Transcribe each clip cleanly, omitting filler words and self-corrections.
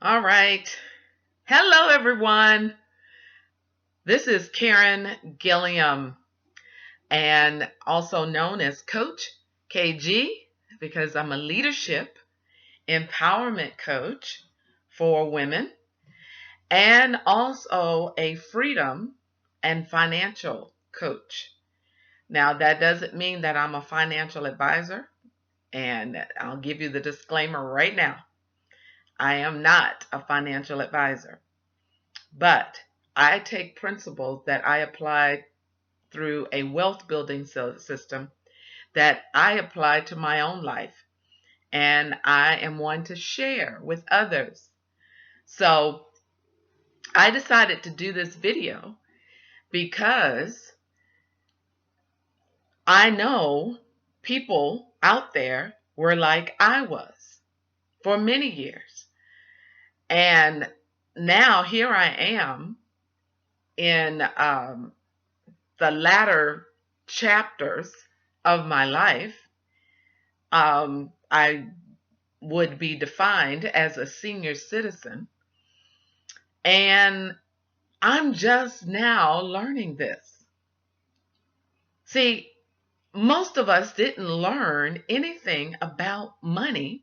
All right. Hello, everyone. This is Karen Gilliam, and also known as Coach KG, because I'm a leadership empowerment coach for women and also a freedom and financial coach. Now, that doesn't mean that I'm a financial advisor, and I'll give you the disclaimer right now. I am not a financial advisor. But I take principles that I apply through a wealth building system that I apply to my own life. And I am one to share with others. So I decided to do this video because I know people out there were like I was for many years. And now here I am in the latter chapters of my life. I would be defined as a senior citizen, and I'm just now learning this. See, most of us didn't learn anything about money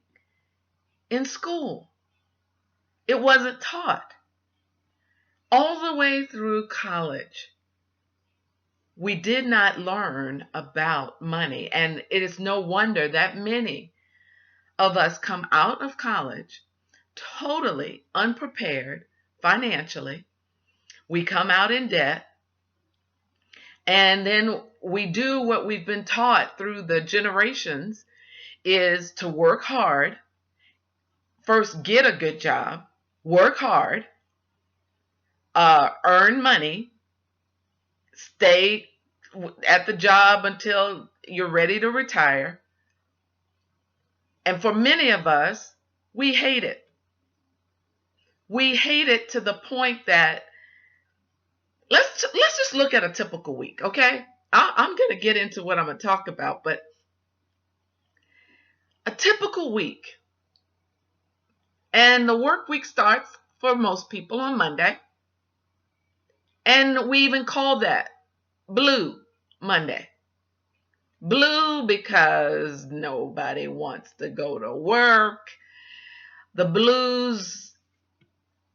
in school. It wasn't taught. All the way through college, we did not learn about money, and it is no wonder that many of us come out of college totally unprepared financially. We come out in debt, and then we do what we've been taught through the generations is to work hard. First, get a good job, work hard, earn money, stay at the job until you're ready to retire. And for many of us, we hate it. We hate it to the point that let's just look at a typical week, okay? I'm going to get into what I'm going to talk about, but a typical week, and the work week starts for most people on Monday, and we even call that Blue Monday. Blue because nobody wants to go to work. The blues,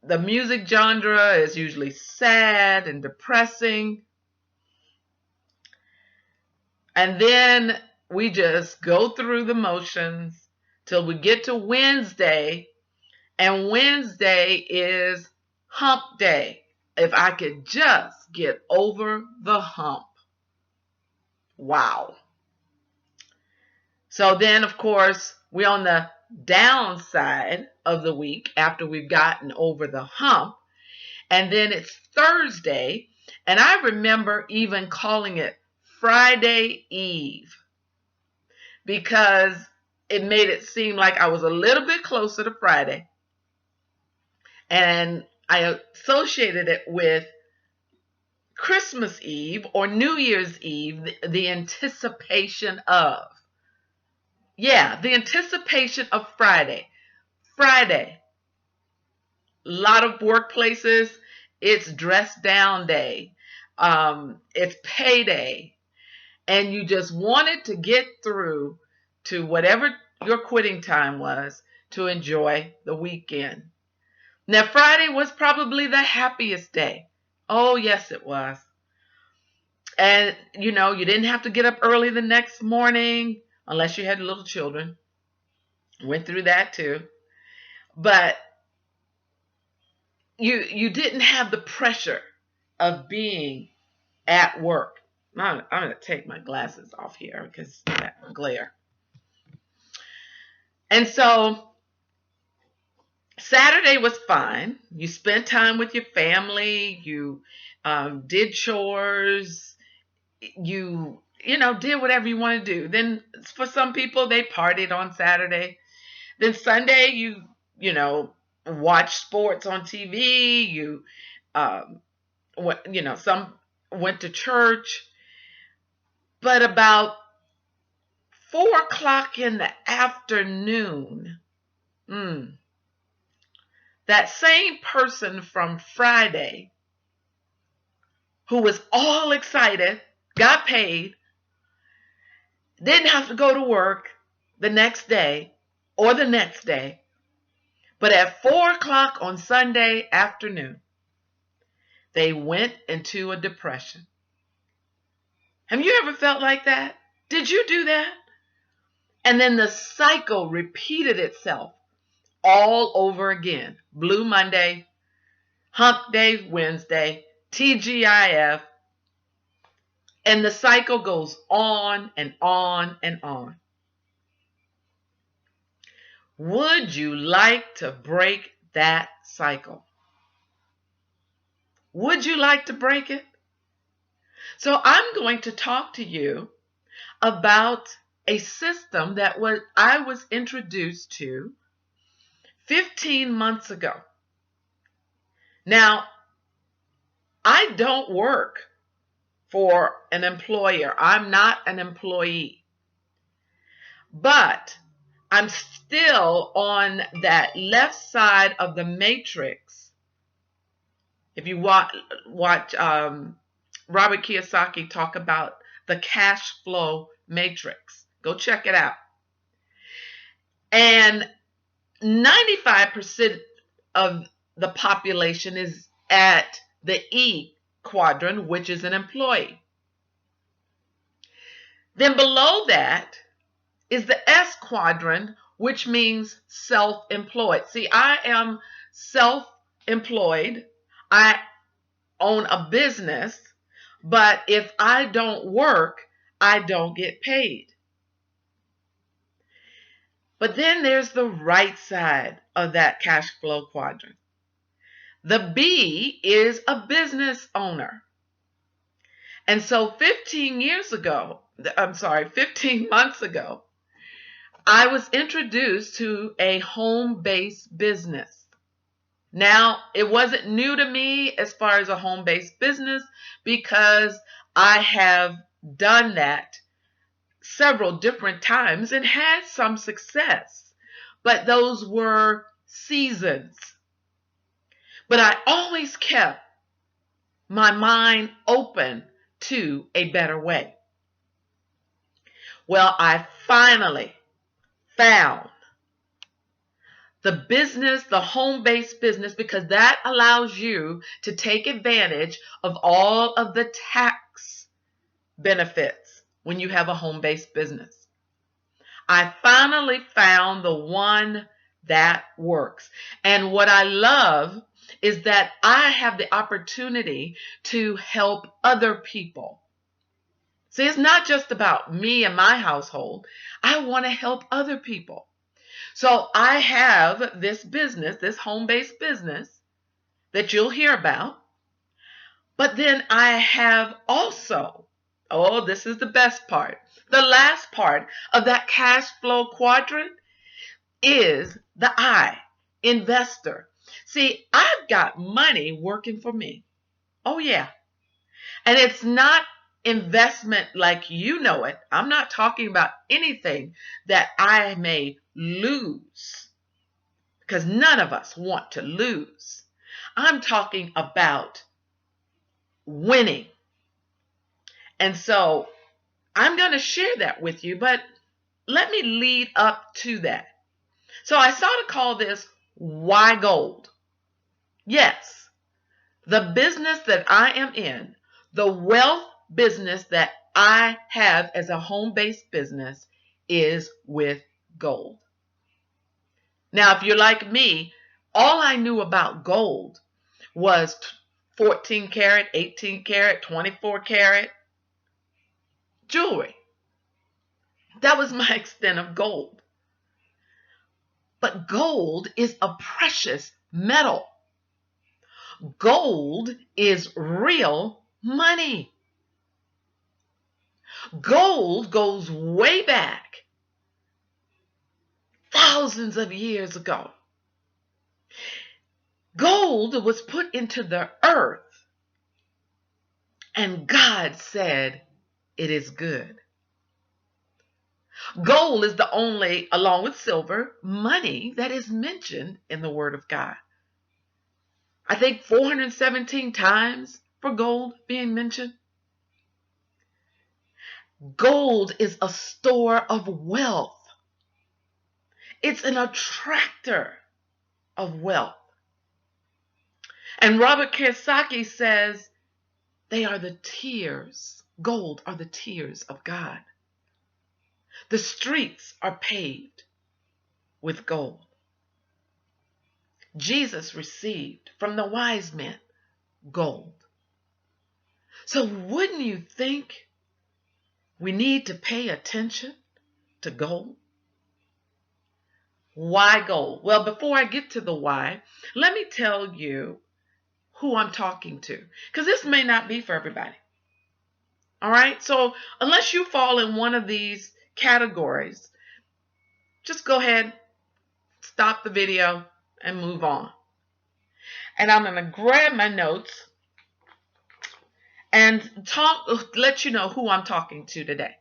the music genre is usually sad and depressing. And then we just go through the motions till we get to Wednesday. And Wednesday is hump day. If I could just get over the hump. Wow. So then, of course, we're on the downside of the week after we've gotten over the hump. And then it's Thursday. And I remember even calling it Friday Eve because it made it seem like I was a little bit closer to Friday. And I associated it with Christmas Eve or New Year's Eve, the anticipation of. Yeah, the anticipation of Friday. Friday. A lot of workplaces, it's dress down day. It's payday. And you just wanted to get through to whatever your quitting time was to enjoy the weekend. Now, Friday was probably the happiest day. Oh, yes, it was. And, you didn't have to get up early the next morning unless you had little children. Went through that too. But you didn't have the pressure of being at work. I'm going to take my glasses off here because that glare. And so Saturday was fine. You spent time with your family. You did chores. You did whatever you want to do. Then for some people, they partied on Saturday. Then Sunday, you watch sports on TV. Some went to church. But about 4 o'clock in the afternoon, that same person from Friday who was all excited, got paid, didn't have to go to work the next day or the next day, but at 4 o'clock on Sunday afternoon, they went into a depression. Have you ever felt like that? Did you do that? And then the cycle repeated itself all over again. Blue Monday, Hump Day Wednesday, TGIF, and the cycle goes on and on and on. Would you like to break that cycle? Would you like to break it? So I'm going to talk to you about a system that I was introduced to 15 months ago. Now, I don't work for an employer. I'm not an employee. But I'm still on that left side of the matrix. If you watch Robert Kiyosaki talk about the cash flow matrix, go check it out. And 95% of the population is at the E quadrant, which is an employee. Then below that is the S quadrant, which means self-employed. See, I am self-employed. I own a business, but if I don't work, I don't get paid. But then there's the right side of that cash flow quadrant. The B is a business owner. And so 15 months ago, I was introduced to a home-based business. Now, it wasn't new to me as far as a home-based business because I have done that several different times and had some success, but those were seasons. But I always kept my mind open to a better way. Well, I finally found the business, the home-based business, because that allows you to take advantage of all of the tax benefits when you have a home-based business. I finally found the one that works. And what I love is that I have the opportunity to help other people. See, it's not just about me and my household. I want to help other people. So I have this business, this home-based business that you'll hear about. But then I have also, this is the best part. The last part of that cash flow quadrant is the I, investor. See, I've got money working for me. Oh, yeah. And it's not investment like you know it. I'm not talking about anything that I may lose, because none of us want to lose. I'm talking about winning. And so I'm going to share that with you, but let me lead up to that. So I started to call this Why Gold? Yes, the business that I am in, the wealth business that I have as a home-based business is with gold. Now, if you're like me, all I knew about gold was 14 karat, 18 karat, 24 karat jewelry. That was my extent of gold. But gold is a precious metal. Gold is real money. Gold goes way back, thousands of years ago. Gold was put into the earth, and God said, "It is good." Gold is the only, along with silver, money that is mentioned in the Word of God. I think 417 times for gold being mentioned. Gold is a store of wealth. It's an attractor of wealth. And Robert Kiyosaki says they are the tears. Gold are the tears of God. The streets are paved with gold. Jesus received from the wise men gold. So wouldn't you think we need to pay attention to gold? Why gold? Well, before I get to the why, let me tell you who I'm talking to, because this may not be for everybody. All right? So unless you fall in one of these categories, just go ahead, stop the video, and move on. And I'm going to grab my notes and let you know who I'm talking to today.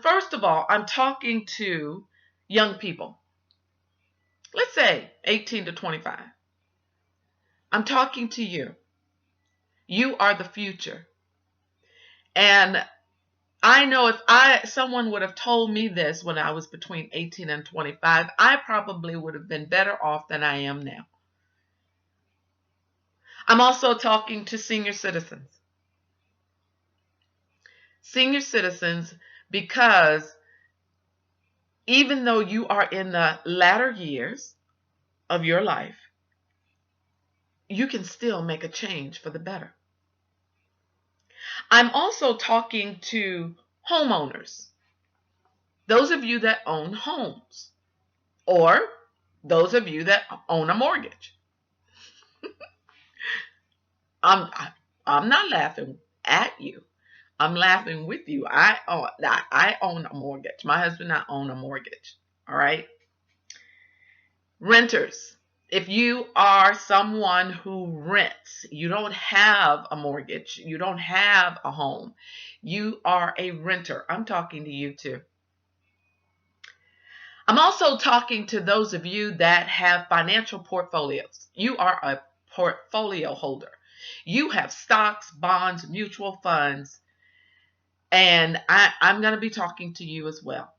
First of all, I'm talking to young people. Let's say 18 to 25. I'm talking to you. You are the future. And I know if someone would have told me this when I was between 18 and 25, I probably would have been better off than I am now. I'm also talking to senior citizens. Senior citizens, because even though you are in the latter years of your life, you can still make a change for the better. I'm also talking to homeowners, those of you that own homes, or those of you that own a mortgage. I'm not laughing at you. I'm laughing with you. I own a mortgage. My husband and I own a mortgage. All right. Renters. If you are someone who rents, you don't have a mortgage, you don't have a home, you are a renter. I'm talking to you too. I'm also talking to those of you that have financial portfolios. You are a portfolio holder. You have stocks, bonds, mutual funds, and I'm going to be talking to you as well.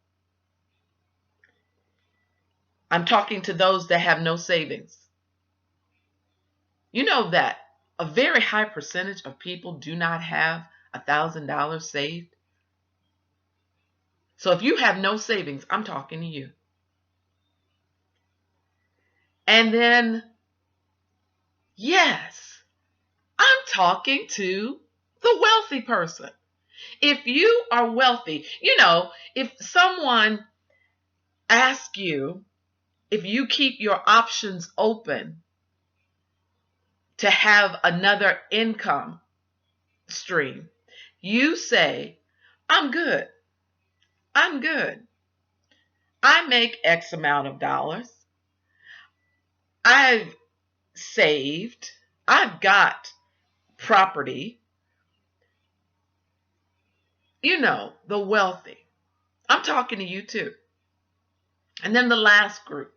I'm talking to those that have no savings. You know that a very high percentage of people do not have $1,000 saved. So if you have no savings, I'm talking to you. And then, yes, I'm talking to the wealthy person. If you are wealthy, if someone asks you if you keep your options open to have another income stream, you say, I'm good. I'm good. I make X amount of dollars. I've saved. I've got property. The wealthy. I'm talking to you too. And then the last group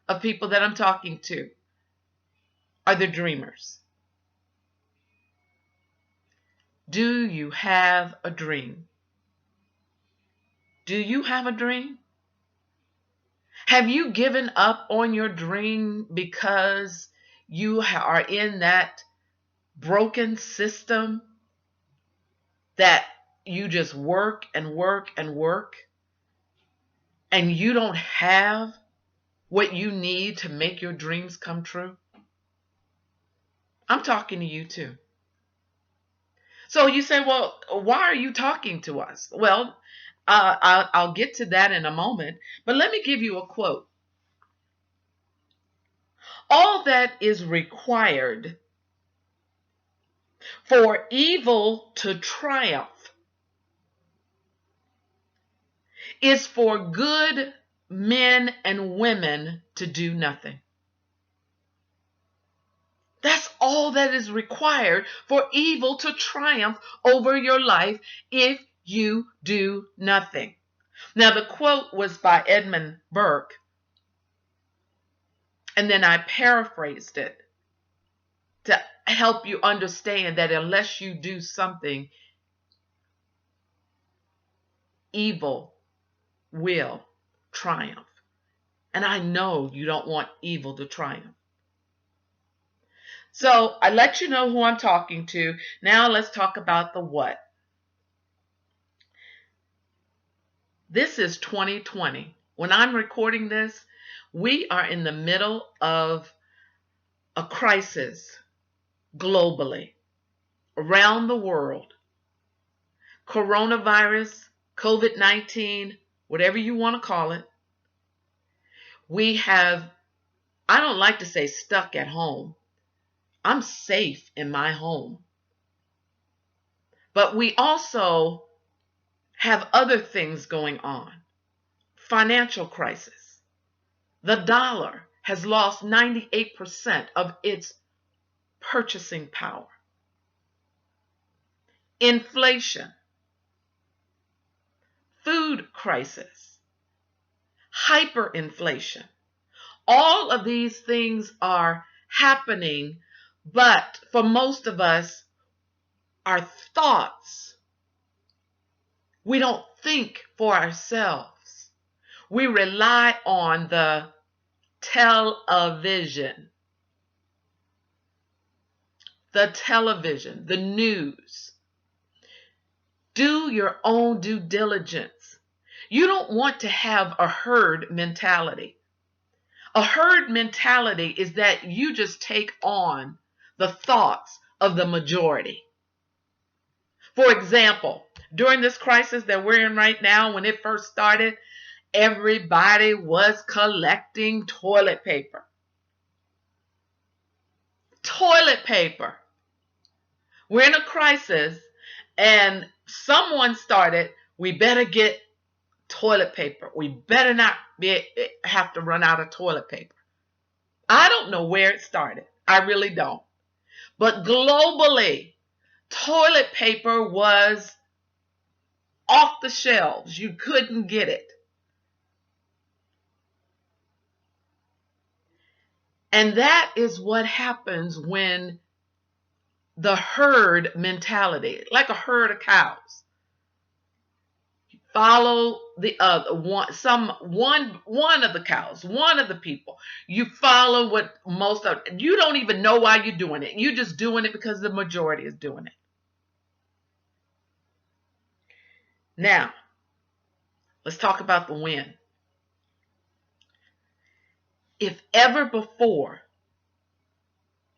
of people that I'm talking to are the dreamers. Do you have a dream? Do you have a dream? Have you given up on your dream because you are in that broken system that you just work and work and work, and you don't have what you need to make your dreams come true? I'm talking to you too. So you say, well, why are you talking to us? Well, I'll get to that in a moment, but let me give you a quote. All that is required for evil to triumph is for good men and women to do nothing. That's all that is required for evil to triumph over your life if you do nothing. Now, the quote was by Edmund Burke, and then I paraphrased it. to help you understand that unless you do something, evil will triumph. And I know you don't want evil to triumph. So I let you know who I'm talking to. Now let's talk about the what. This is 2020. When I'm recording this, we are in the middle of a crisis globally, around the world. Coronavirus, COVID-19, whatever you want to call it. We have, I don't like to say stuck at home. I'm safe in my home. But we also have other things going on. Financial crisis. The dollar has lost 98% of its purchasing power. Inflation. Food crisis. Hyperinflation. All of these things are happening, but for most of us, our thoughts, we don't think for ourselves. We rely on the television, the news. Do your own due diligence. You don't want to have a herd mentality. A herd mentality is that you just take on the thoughts of the majority. For example, during this crisis that we're in right now, when it first started, everybody was collecting toilet paper. Toilet paper. We're in a crisis, and someone started, we better get toilet paper. We better not have to run out of toilet paper. I don't know where it started. I really don't. But globally, toilet paper was off the shelves. You couldn't get it. And that is what happens when the herd mentality, like a herd of cows, follow the other one of the cows, one of the people. You follow what most of, you don't even know why you're doing it. You're just doing it because the majority is doing it. Now, let's talk about the win. If ever before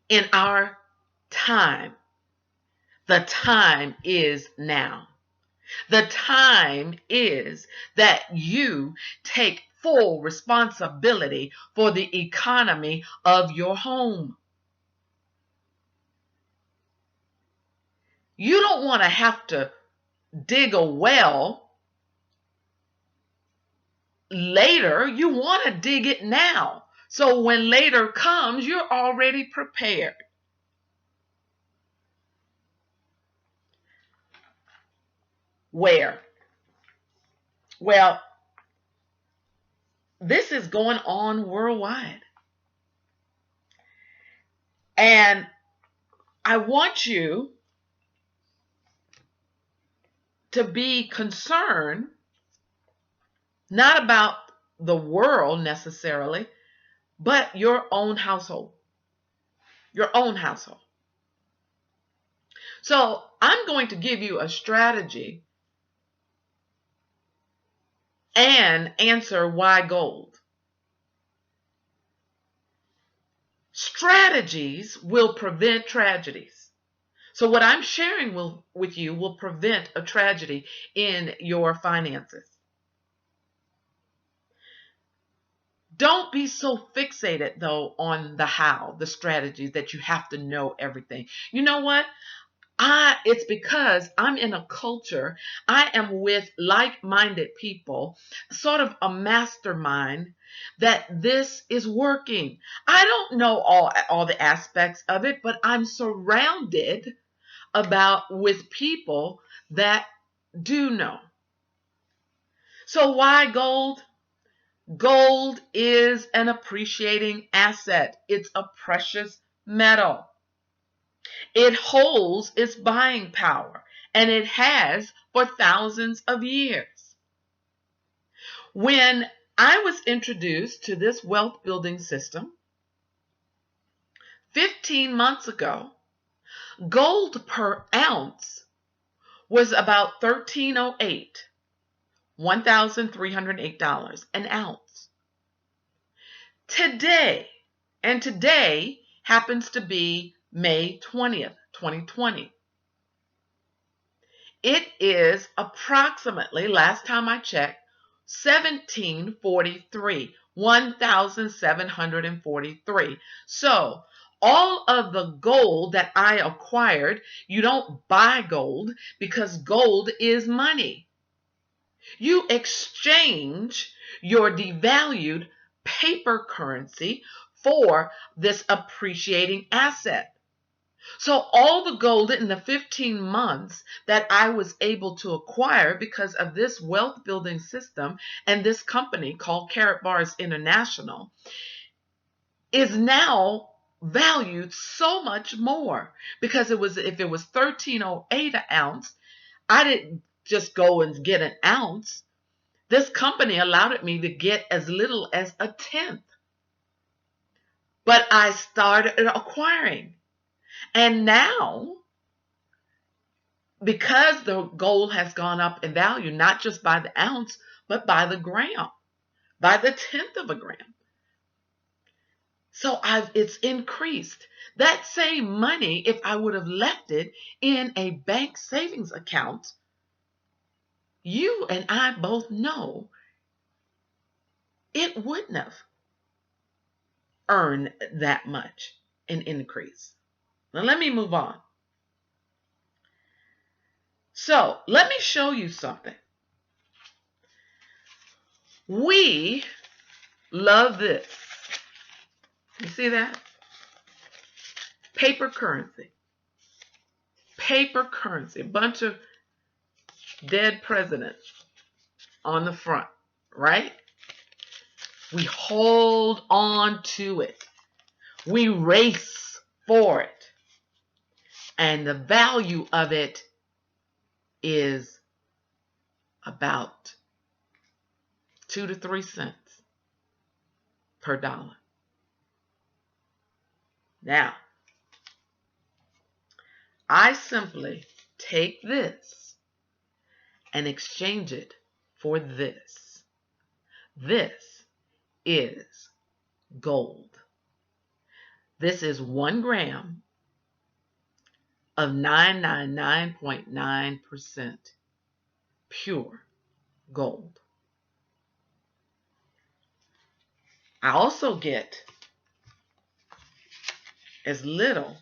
in our time, the time is now. The time is that you take full responsibility for the economy of your home. You don't want to have to dig a well later. You want to dig it now. So when later comes, you're already prepared. Where? Well, this is going on worldwide. And I want you to be concerned not about the world necessarily, but your own household. Your own household. So I'm going to give you a strategy and answer why gold. Strategies will prevent tragedies. So what I'm sharing with you will prevent a tragedy in your finances. Don't be so fixated, though, on the how, the strategies, that you have to know everything. You know what? It's because I'm in a culture, I am with like-minded people, sort of a mastermind, that this is working. I don't know all the aspects of it, but I'm surrounded with people that do know. So why gold? Gold is an appreciating asset. It's a precious metal. It holds its buying power, and it has for thousands of years. When I was introduced to this wealth building system 15 months ago, gold per ounce was about $1,308, $1,308 an ounce. Today happens to be May 20th, 2020. It is approximately, last time I checked, 1743, 1,743. So all of the gold that I acquired, you don't buy gold because gold is money. You exchange your devalued paper currency for this appreciating asset. So all the gold in the 15 months that I was able to acquire because of this wealth building system and this company called Karatbars International is now valued so much more, because if it was $1,308 an ounce, I didn't just go and get an ounce. This company allowed me to get as little as a tenth. But I started acquiring. And now, because the gold has gone up in value, not just by the ounce, but by the gram, by the tenth of a gram. So it's increased. That same money, if I would have left it in a bank savings account, you and I both know it wouldn't have earned that much an increase. Now let me move on. So let me show you something. We love this. You see that? Paper currency. Paper currency. A bunch of dead presidents on the front, right? We hold on to it. We race for it. And the value of it is about 2 to 3 cents per dollar. Now, I simply take this and exchange it for this. This is gold. This is 1 gram of 999.9% pure gold. I also get as little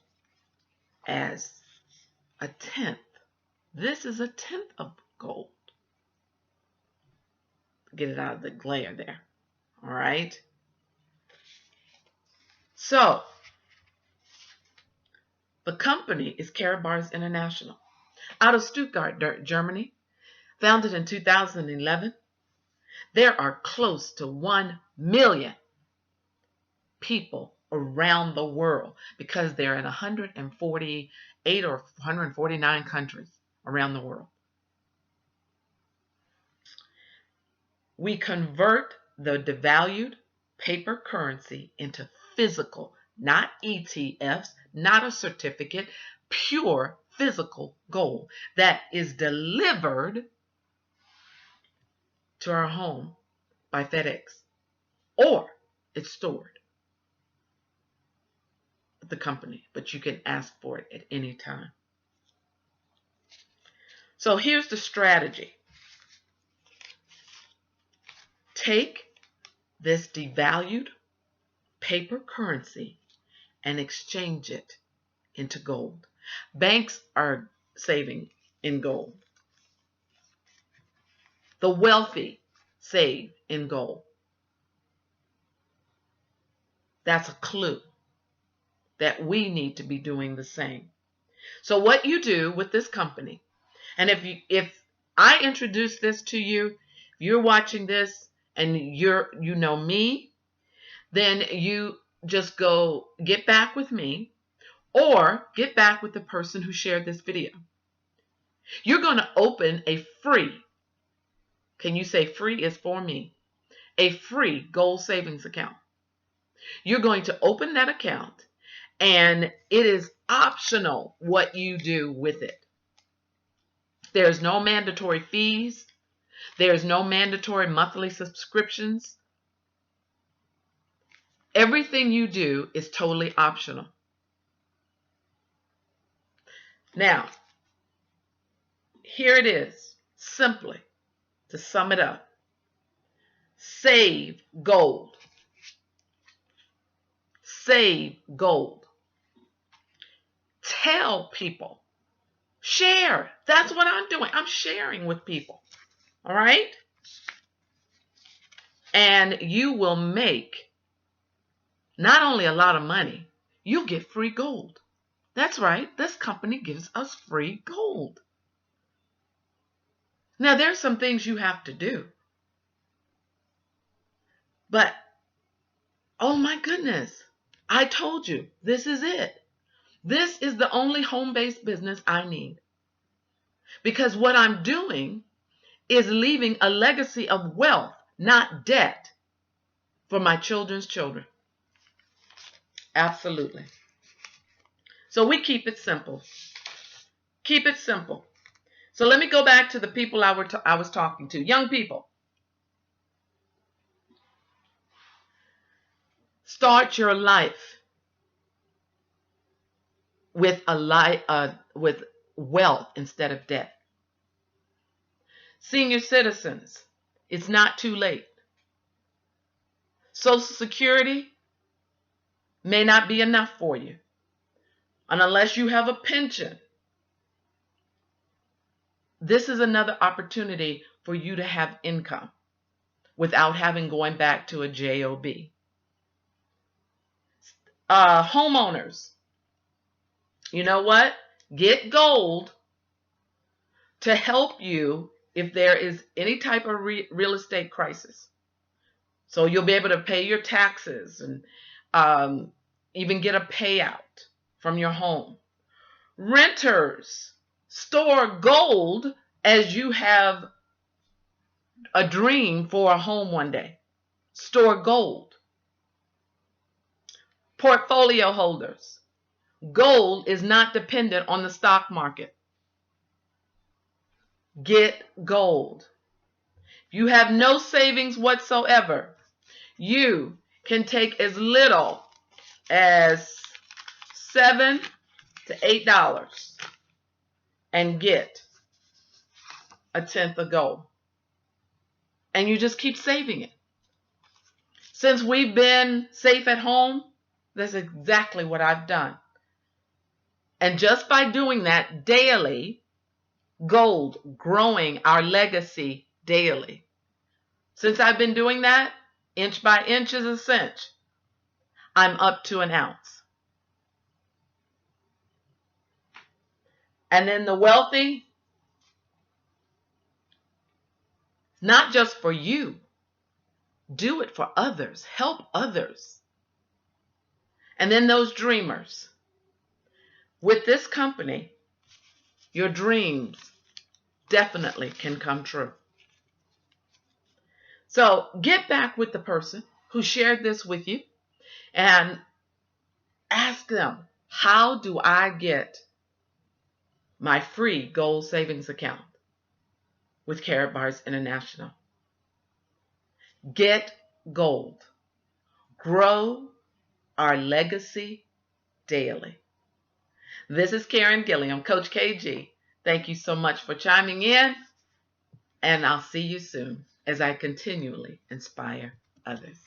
as a tenth. This is a tenth of gold. Get it out of the glare there. All right. So the company is Karatbars International, out of Stuttgart, Germany, founded in 2011. There are close to 1 million people around the world because they're in 148 or 149 countries around the world. We convert the devalued paper currency into physical, not ETFs, not a certificate, pure physical gold that is delivered to our home by FedEx, or it's stored at the company, but you can ask for it at any time. So here's the strategy. Take this devalued paper currency and exchange it into gold. Banks are saving in gold. The wealthy save in gold. That's a clue that we need to be doing the same. So what you do with this company, and if I introduce this to you, if you're watching this and you know me, then you just go get back with me, or get back with the person who shared this video. You're going to open a free, can you say free is for me, a free gold savings account. You're going to open that account, and it is optional what you do with it. There's no mandatory fees. There's no mandatory monthly subscriptions. Everything you do is totally optional. Now, here it is, simply, to sum it up. Save gold. Save gold. Tell people. Share. That's what I'm doing. I'm sharing with people. All right? And you will make not only a lot of money, you'll get free gold. That's right. This company gives us free gold. Now, there's some things you have to do. But, oh my goodness, I told you, this is it. This is the only home-based business I need. Because what I'm doing is leaving a legacy of wealth, not debt, for my children's children. Absolutely. So we keep it simple. Keep it simple. So let me go back to the people I was talking to. Young people. Start your life with with wealth instead of debt. Senior citizens, it's not too late. Social Security may not be enough for you. And unless you have a pension, this is another opportunity for you to have income without having going back to a job. Homeowners, you know what? Get gold to help you if there is any type of real estate crisis. So you'll be able to pay your taxes and even get a payout from your home. Renters, store gold as you have a dream for a home one day. Store gold. Portfolio holders, gold is not dependent on the stock market. Get gold. If you have no savings whatsoever, you can take as little as $7 to $8 and get a tenth of gold. And you just keep saving it. Since we've been safe at home, that's exactly what I've done. And just by doing that daily, gold, growing our legacy daily. Since I've been doing that, inch by inch is a cinch, I'm up to an ounce. And then the wealthy, not just for you, do it for others, help others. And then those dreamers, with this company, your dreams definitely can come true. So get back with the person who shared this with you and ask them, how do I get my free gold savings account with Karatbars International? Get gold. Grow our legacy daily. This is Karen Gilliam, Coach KG. Thank you so much for chiming in, and I'll see you soon as I continually inspire others.